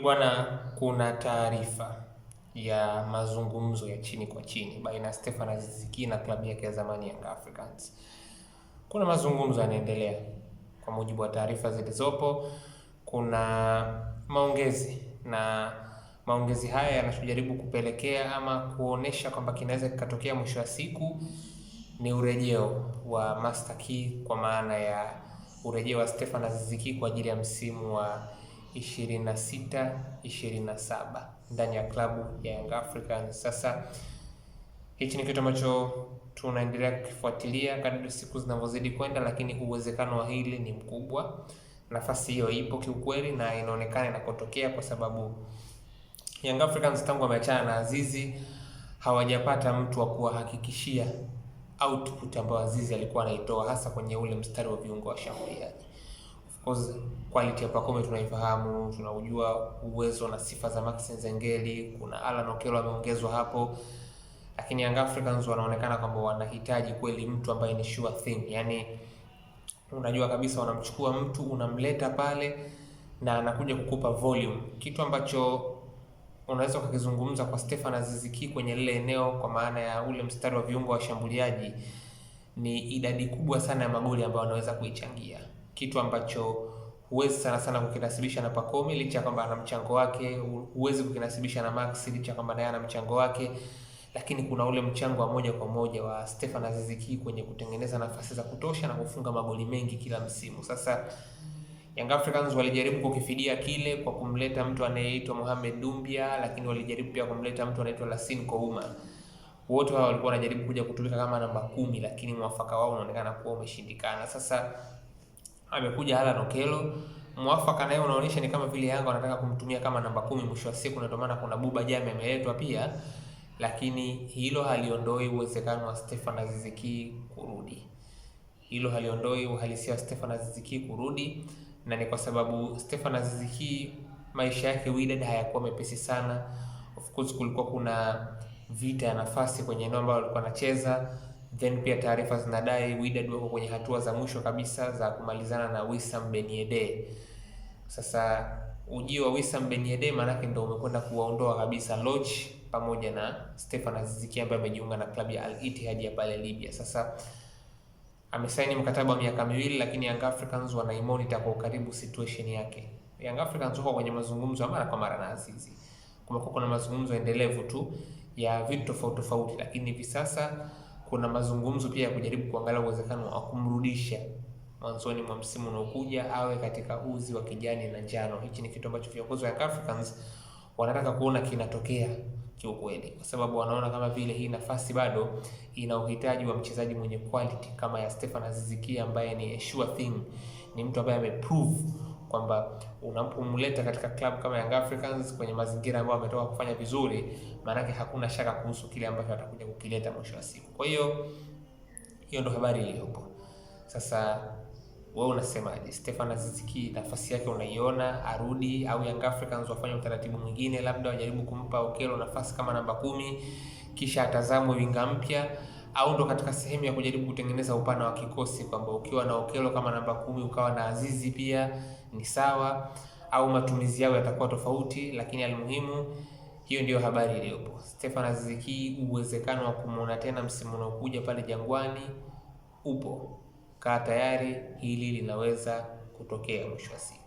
Bwana, kuna taarifa ya mazungumzo ya chini kwa chini baina ya Stefan Aziz Ki na klabu yake ya zamani Young Africans. Kuna mazungumzo yanaendelea. Kwa mujibu wa taarifa zilizopo, kuna maongezi na maongezi haya yanachojaribu kupelekea ama kuonesha kwamba kinaweza kikatokea mwisho wa siku ni urejeo wa Master Ki, kwa maana ya urejeo wa Stefan Aziz Ki kwa ajili ya msimu wa 26-27 ndani ya klabu ya Young Africans. Sasa hichi ni kitu ambacho tunaendelea kukifuatilia kadri siku zinavyozidi kwenda, lakini uwezekano wa hili ni mkubwa. Nafasi hiyo ipo kiukweli na inaonekana inakotokea, kwa sababu Young Africans tangu wameachana na Azizi hawajapata mtu wa kuwahakikishia output ambayo Azizi alikuwa anaitoa, hasa kwenye ule mstari wa viungo wa shambuliaji. Of course quality ya Pacome tunaifahamu, tunaujua uwezo na sifa za Max Nzengeli, kuna Alan Okello ameongezwa hapo, lakini Young Africans wanaonekana kwamba wanahitaji kweli mtu ambaye ni sure thing. Yani unajua kabisa wanamchukua mtu, unamleta pale na anakuja kukupa volume, kitu ambacho unaweza ukakizungumza kwa Stefan Aziz Ki kwenye lile eneo, kwa maana ya ule mstari wa viungo wa shambuliaji, ni idadi kubwa sana ya magoli ambayo anaweza kuichangia, kitu ambacho huwezi sana kukinasibisha na Pacome licha ya kwamba ana mchango wake, huwezi kukinasibisha na Max licha ya kwamba naye ana mchango wake, lakini kuna ule mchango wa moja kwa moja wa Stefan Aziz Ki kwenye kutengeneza nafasi za kutosha na kufunga magoli mengi kila msimu. Sasa Young Africans walijaribu kukifidia kile kwa kumleta mtu anayeitwa Mohamed Dumbia, lakini walijaribu pia kumleta mtu anaitwa Lassine Kouma. Wote hao walikuwa wanajaribu kuja kutumika kama namba 10, lakini mwafaka wao unaonekana kuwa umeshindikana. Sasa amekuja Alan Okello, mwafaka naye unaonyesha ni kama vile Yanga wanataka kumtumia kama namba 10 mwisho wa siku, na ndio maana kuna Buba Jame ameletwa pia, lakini hilo haliondoi uwezekano wa Stefan Aziz Ki kurudi. Hilo haliondoi uhalisia wa Stefan Aziz Ki kurudi, na ni kwa sababu Stefan Aziz Ki maisha yake Wydad hayakuwa mepesi sana. Of course kulikuwa kuna vita ya nafasi kwenye eneo ambalo alikuwa anacheza, then pia taarifa zinadai Wydad wako kwenye hatua za mwisho kabisa za kumalizana na Wissam Ben Yedder. Sasa ujio wa Wissam Ben Yedder maana yake ndio umekwenda kuwaondoa kabisa Lodge pamoja na Stefan Aziz Ki ambaye amejiunga na klabu ya Al Ittihad ya pale Libya. Sasa amesaini mkataba wa miaka 2, lakini Young Africans wanaimonitor kwa ukaribu situation yake. Young Africans wako kwenye mazungumzo mara kwa mara na Azizi. Kumekuwa kuna mazungumzo endelevu tu ya vitu tofauti, lakini hivi sasa kuna mazungumzo pia ya kujaribu kuangalia uwezekano wa kumrudisha mwanzoni mwa msimu unaokuja awe katika uzi wa kijani na njano. Hichi ni kitu ambacho viongozi wa Young Africans wanataka kuona kinatokea kiukweli, kwa sababu wanaona kama vile hii nafasi bado ina uhitaji wa mchezaji mwenye quality kama ya Stefan Aziz Ki, ambaye ni a sure thing, ni mtu ambaye ameprove kwamba unapomleta katika club kama Young Africans kwenye mazingira ambayo ametoka kufanya vizuri, maana hakuna shaka kuhusu kile ambacho atakuja kukileta mwisho wa siku. Kwa hiyo ndio habari iliyopo. Sasa wewe unasemaje? Stefan Aziz Ki nafasi yake unaiona arudi, au Young Africans wafanye utaratibu mwingine, labda wajaribu kumpa Okello nafasi kama namba 10 kisha atazamwe winga mpya, au ndo katika sehemu ya kujaribu kutengeneza upana wa kikosi kwamba ukiwa na Okello kama namba 10 ukawa na Azizi pia ni sawa, au matumizi yao yatakuwa tofauti? Lakini almuhimu hiyo ndio habari iliyopo. Stefan Aziz Ki uwezekano wa kumuona tena msimu unaokuja pale Jangwani upo. Kaa tayari, hili linaweza kutokea mwisho wa siku.